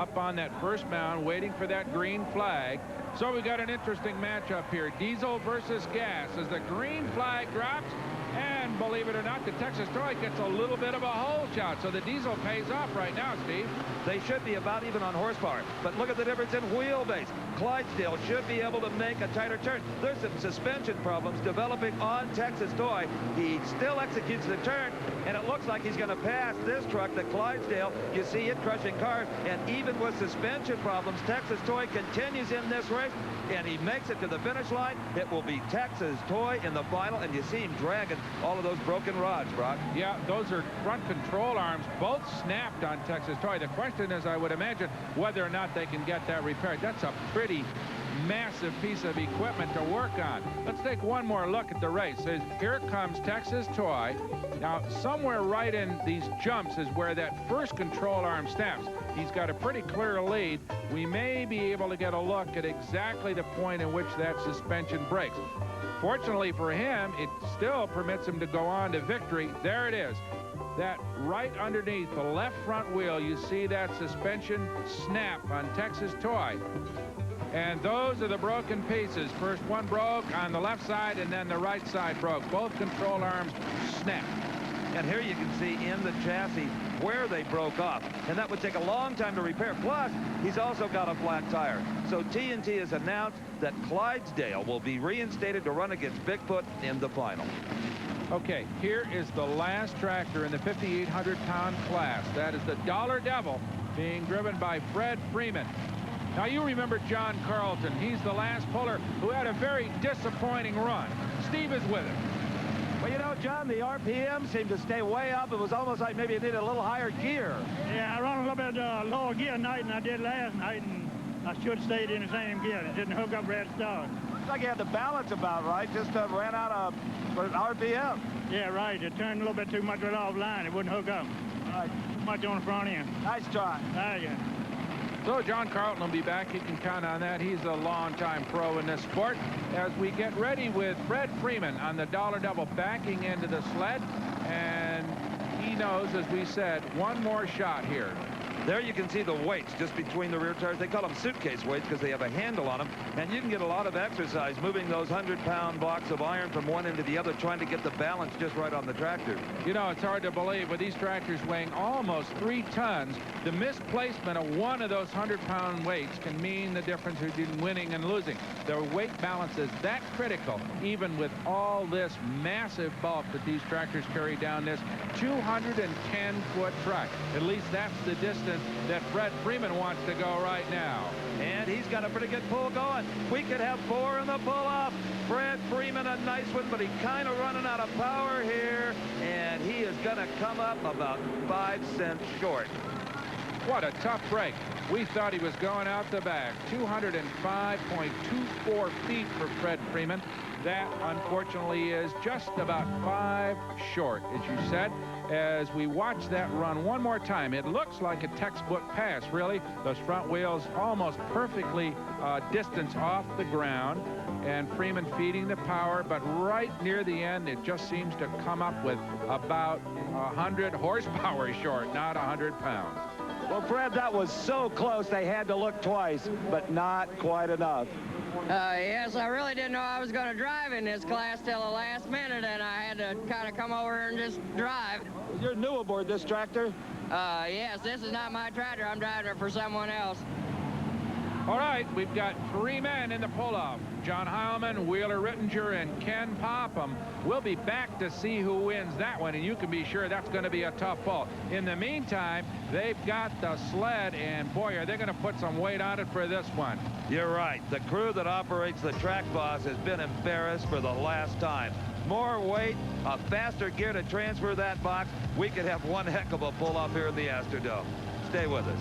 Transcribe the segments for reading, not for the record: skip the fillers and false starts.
up on that first mound, waiting for that green flag. So we got an interesting matchup here. Diesel versus gas as the green flag drops. And believe it or not, the Texas Toy gets a little bit of a hole shot. So the Diesel pays off right now, Steve. They should be about even on horsepower. But look at the difference in wheelbase. Clydesdale should be able to make a tighter turn. There's some suspension problems developing on Texas Toy. He still executes the turn, and it looks like he's going to pass this truck, the Clydesdale. You see it crushing cars. And even with suspension problems, Texas Toy continues in this race, and he makes it to the finish line. It will be Texas Toy in the final, and you see him dragging all of those broken rods, Brock. Yeah, those are front control arms, both snapped on Texas Toy. The question is, I would imagine, whether or not they can get that repaired. That's a pretty massive piece of equipment to work on. Let's take one more look at the race. Here comes Texas Toy. Now, somewhere right in these jumps is where that first control arm snaps. He's got a pretty clear lead. We may be able to get a look at exactly the point in which that suspension breaks. Fortunately for him, it still permits him to go on to victory. There it is. That right underneath the left front wheel, you see that suspension snap on Texas Toy. And those are the broken pieces. First one broke on the left side, and then the right side broke. Both control arms snapped. And here you can see in the chassis where they broke off. And that would take a long time to repair. Plus, he's also got a flat tire. So TNT has announced that Clydesdale will be reinstated to run against Bigfoot in the final. Okay, here is the last tractor in the 5,800-pound class. That is the Dollar Devil, being driven by Fred Freeman. Now, you remember John Carlton. He's the last puller who had a very disappointing run. Steve is with him. Well, you know, John, the RPM seemed to stay way up. It was almost like maybe it needed a little higher gear. Yeah, I run a little bit lower gear tonight than I did last night, and I should have stayed in the same gear. It didn't hook up right at the start. Looks like you had the balance about right, just ran out of RPM. Yeah, right. It turned a little bit too much right off line. It wouldn't hook up. Right. Too much on the front end. Nice try. There you go. So John Carlton will be back. He can count on that. He's a longtime pro in this sport. As we get ready with Fred Freeman on the Dollar Devil backing into the sled. And he knows, as we said, one more shot here. There you can see the weights just between the rear tires. They call them suitcase weights because they have a handle on them. And you can get a lot of exercise moving those 100-pound blocks of iron from one end to the other, trying to get the balance just right on the tractor. You know, it's hard to believe with these tractors weighing almost 3 tons, the misplacement of one of those 100-pound weights can mean the difference between winning and losing. The weight balance is that critical, even with all this massive bulk that these tractors carry down this 210-foot track. At least that's the distance that Fred Freeman wants to go right now. And he's got a pretty good pull going. We could have 4 in the pull-off. Fred Freeman, a nice one, but he's kind of running out of power here, and he is going to come up about 5 cents short. What a tough break. We thought he was going out the back. 205.24 feet for Fred Freeman. That, unfortunately, is just about 5 short, as you said. As we watch that run one more time, it looks like a textbook pass, really. Those front wheels almost perfectly distanced off the ground, and Freeman feeding the power, but right near the end, it just seems to come up with about 100 horsepower short, not 100 pounds. Well, Fred, that was so close they had to look twice, but not quite enough. Yes, I really didn't know I was going to drive in this class till the last minute, and I had to kind of come over and just drive. You're new aboard this tractor? Yes, this is not my tractor. I'm driving it for someone else. All right, we've got 3 men in the pull-off. John Heilman, Wheeler Rittinger, and Ken Popham. We'll be back to see who wins that one, and you can be sure that's going to be a tough ball. In the meantime, they've got the sled, and boy, are they going to put some weight on it for this one. You're right. The crew that operates the track boss has been embarrassed for the last time. More weight, a faster gear to transfer that box. We could have one heck of a pull-off here in the Astrodome. Stay with us.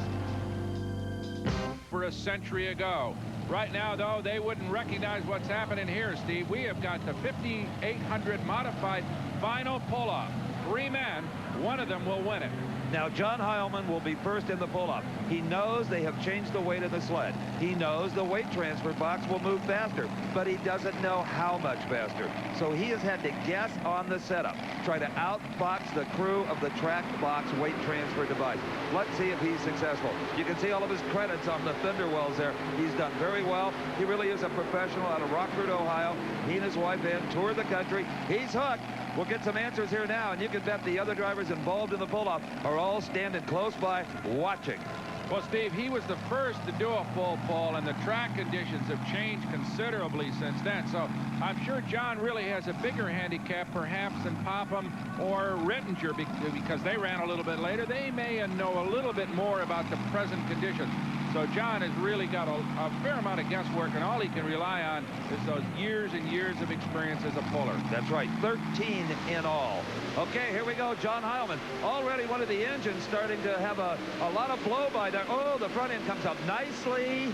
For a century ago. Right now, though, they wouldn't recognize what's happening here, Steve. We have got the 5,800 modified final pull-off. 3 men, one of them will win it. Now, John Heilman will be first in the pull-up. He knows they have changed the weight of the sled. He knows the weight transfer box will move faster, but he doesn't know how much faster. So he has had to guess on the setup, try to outbox the crew of the track box weight transfer device. Let's see if he's successful. You can see all of his credits on the fender wells there. He's done very well. He really is a professional out of Rockford, Ohio. He and his wife Ann toured the country. He's hooked. We'll get some answers here now, and you can bet the other drivers involved in the pull-up are all standing close by watching. Well, Steve, he was the first to do a full pull, and the track conditions have changed considerably since then. So I'm sure John really has a bigger handicap, perhaps, than Popham or Rittinger, because they ran a little bit later. They may know a little bit more about the present conditions. So John has really got a fair amount of guesswork, and all he can rely on is those years and years of experience as a puller. That's right, 13 in all. Okay, here we go, John Heilman. Already one of the engines starting to have a lot of blow by there. Oh, the front end comes up nicely.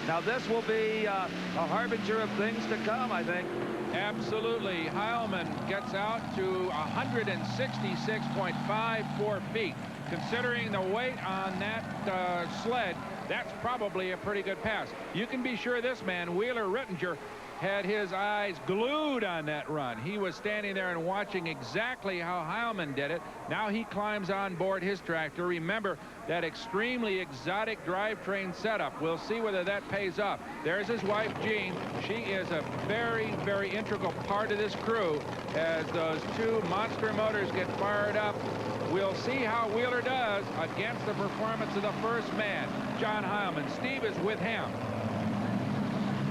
Now this will be a harbinger of things to come, I think. Absolutely. Heilman gets out to 166.54 feet. Considering the weight on that sled, that's probably a pretty good pass. You can be sure this man, Wheeler Rittinger, had his eyes glued on that run. He was standing there and watching exactly how Heilman did it. Now he climbs on board his tractor. Remember that extremely exotic drivetrain setup. We'll see whether that pays off. There's his wife, Jean. She is a very, very integral part of this crew as those two monster motors get fired up. We'll see how Wheeler does against the performance of the first man, John Heilman. Steve is with him.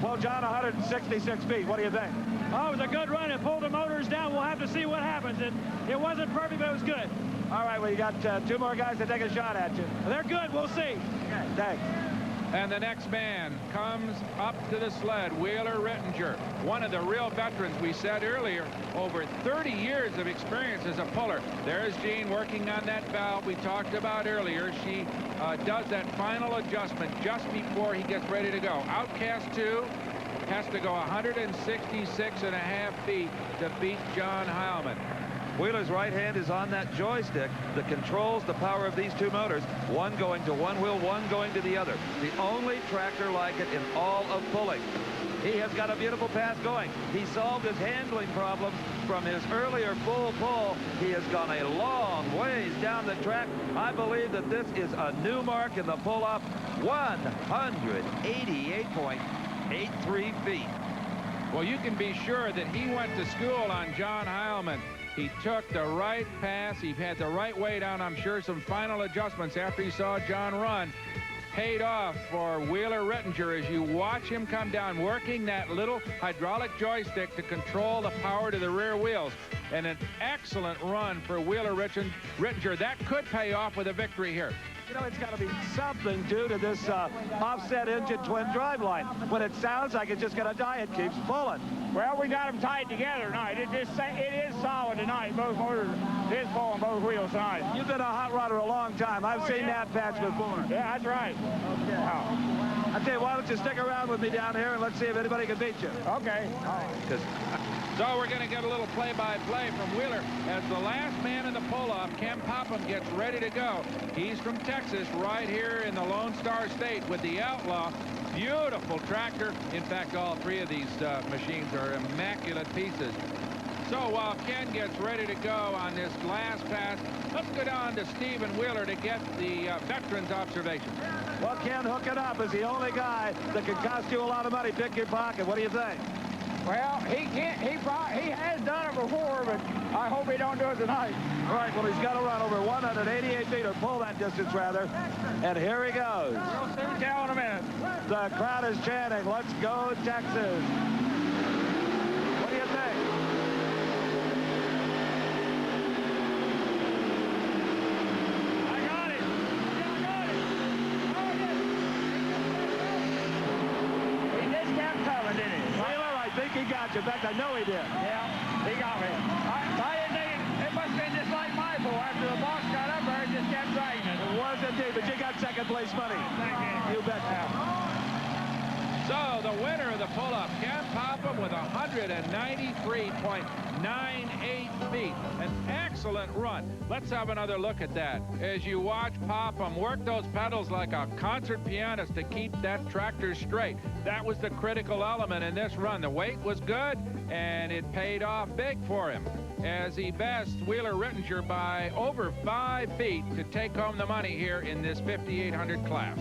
Well, John, 166 feet. What do you think? Oh, it was a good run. It pulled the motors down. We'll have to see what happens. It wasn't perfect, but it was good. All right, well, you got two more guys to take a shot at you. They're good. We'll see. Okay, thanks. And the next man comes up to the sled, Wheeler Rittinger, one of the real veterans. We said earlier, over 30 years of experience as a puller. There's Jean working on that valve we talked about earlier. She does that final adjustment just before he gets ready to go. Outcast 2 has to go 166.5 feet to beat John Heilman. Wheeler's right hand is on that joystick that controls the power of these two motors, one going to one wheel, one going to the other. The only tractor like it in all of pulling. He has got a beautiful pass going. He solved his handling problems from his earlier full pull. He has gone a long ways down the track. I believe that this is a new mark in the pull-up, 188.83 feet. Well, you can be sure that he went to school on John Heilman. He took the right pass. He had the right weight on. I'm sure some final adjustments after he saw John run paid off for Wheeler Rittinger as you watch him come down, working that little hydraulic joystick to control the power to the rear wheels. And an excellent run for Wheeler Rittinger. That could pay off with a victory here. You know, it's got to be something due to this offset engine twin driveline. When it sounds like it's just going to die, it keeps pulling. Well, we got them tied together tonight. It is solid tonight. Both motors is pulling both wheels tonight. You've been a hot rodder a long time. I've seen that patch before. Yeah, that's right. Okay. I tell you, why don't you stick around with me down here and let's see if anybody can beat you. Okay. So we're going to get a little play-by-play from Wheeler as the last man in the pull-off, Ken Popham, gets ready to go. He's from Texas, right here in the Lone Star State with the Outlaw. Beautiful tractor. In fact, all three of these machines are immaculate pieces. So while Ken gets ready to go on this last pass, let's go down to Stephen Wheeler to get the veteran's observation. Well, Ken, hook it up is the only guy that can cost you a lot of money. Pick your pocket. What do you think? Well, he has done it before, but I hope he don't do it tonight. All right, well, he's got to run over 188 feet, or pull that distance, rather. And here he goes. We'll soon tell in a minute. The crowd is chanting, "Let's go, Texas." What do you think? I got it. I got it. Oh, yes. He just kept coming, didn't he? I think he got you. In fact, I know he did. Yeah, he got me. I didn't think it must have been just like my pull. After the box got up there, it just kept dragging it. It was indeed, but you got second place money. Thank you. You bet. So the winner of the pull-up, Ken Popham, with 193.98 feet. An excellent run. Let's have another look at that. As you watch Popham work those pedals like a concert pianist to keep that tractor straight. That was the critical element in this run. The weight was good, and it paid off big for him, as he best Wheeler Rittinger by over 5 feet to take home the money here in this 5,800 class.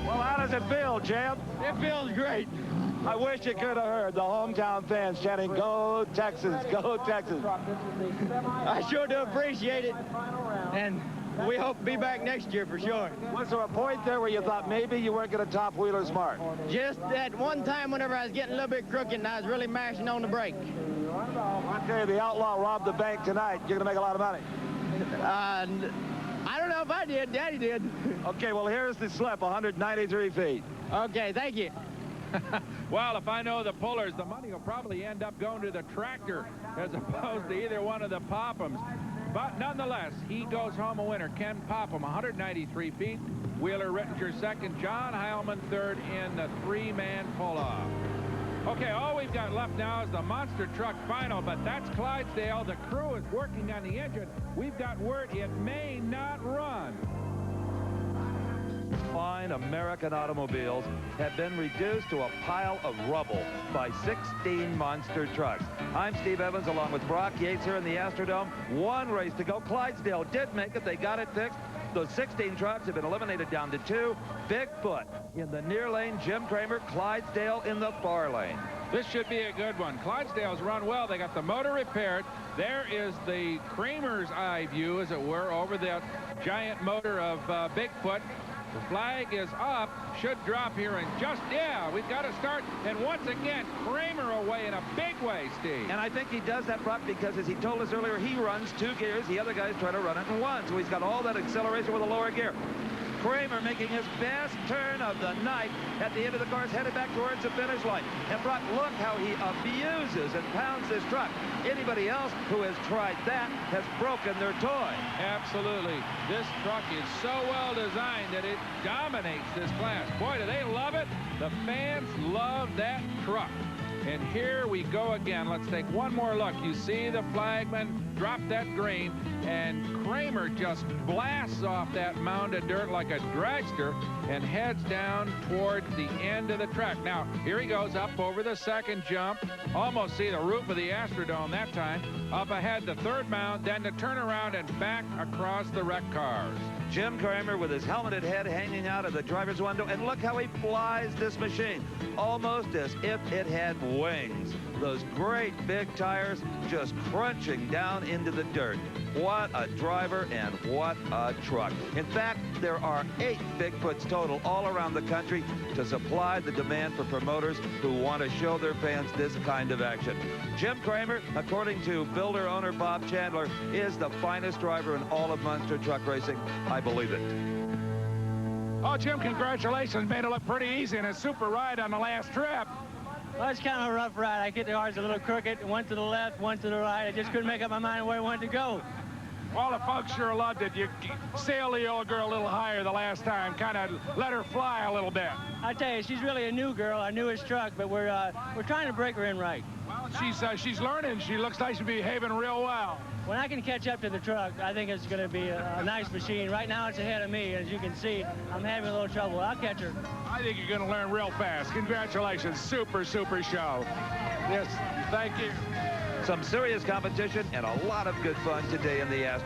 Well, how does it feel, Jim? It feels great. I wish you could have heard the hometown fans chanting, "Go Texas, go Texas." I sure do appreciate it. And we hope to be back next year for sure. Was there a point there where you thought maybe you weren't going to top Wheeler's mark? Just that one time whenever I was getting a little bit crooked and I was really mashing on the brake. I tell you, the outlaw robbed the bank tonight. You're going to make a lot of money. I don't know if I did. Daddy did. Okay, well, here's the slip, 193 feet. Okay, thank you. Well, if I know the pullers, the money will probably end up going to the tractor as opposed to either one of the Pophams. But nonetheless, he goes home a winner. Ken Popham, 193 feet. Wheeler Rittinger second. John Heilman third in the 3-man pull-off. Okay, all we've got left now is the monster truck final, but that's Clydesdale. The crew is working on the engine. We've got word it may not run. Fine American automobiles have been reduced to a pile of rubble by 16 monster trucks. I'm Steve Evans along with Brock Yates here in the Astrodome. One race to go. Clydesdale did make it. They got it fixed. Those 16 trucks have been eliminated down to 2. Bigfoot in the near lane. Jim Kramer. Clydesdale in the far lane. This should be a good one. Clydesdale's run well. They got the motor repaired. There is the Kramer's eye view, as it were, over that giant motor of Bigfoot. The flag is up, should drop here in just, we've got to start. And once again, Kramer away in a big way, Steve. And I think he does that, Brock, because as he told us earlier, he runs 2 gears. The other guys try to run it in 1. So he's got all that acceleration with a lower gear. Kramer making his best turn of the night at the end of the course, headed back towards the finish line. And Brock, look how he abuses and pounds this truck. Anybody else who has tried that has broken their toy. Absolutely. This truck is so well designed that it dominates this class. Boy, do they love it. The fans love that truck. And here we go again. Let's take one more look. You see the flagman drop that green, and Kramer just blasts off that mound of dirt like a dragster and heads down toward the end of the track. Now, here he goes up over the second jump. Almost see the roof of the Astrodome that time. Up ahead, the third mound, then to turn around and back across the wrecked cars. Jim Kramer with his helmeted head hanging out of the driver's window, and look how he flies this machine, almost as if it had wings. Those great big tires just crunching down into the dirt. What a driver and what a truck. In fact, there are 8 Bigfoots total all around the country to supply the demand for promoters who want to show their fans this kind of action. Jim Kramer, according to builder owner Bob Chandler, is the finest driver in all of monster truck racing. I believe it. Oh, Jim, congratulations. Made it look pretty easy in a super ride on the last trip. Well, it's kind of a rough ride. I hit the cars a little crooked, one to the left, one to the right. I just couldn't make up my mind where I wanted to go. Well, the folks sure loved it. You sailed the old girl a little higher the last time, kind of let her fly a little bit. I tell you, she's really a new girl, our newest truck, but we're trying to break her in right. Well, she's learning. She looks like she's behaving real well. When I can catch up to the truck, I think it's going to be a nice machine. Right now, it's ahead of me. As you can see, I'm having a little trouble. I'll catch her. I think you're going to learn real fast. Congratulations. Super, super show. Yes, thank you. Some serious competition and a lot of good fun today in the Astrodome.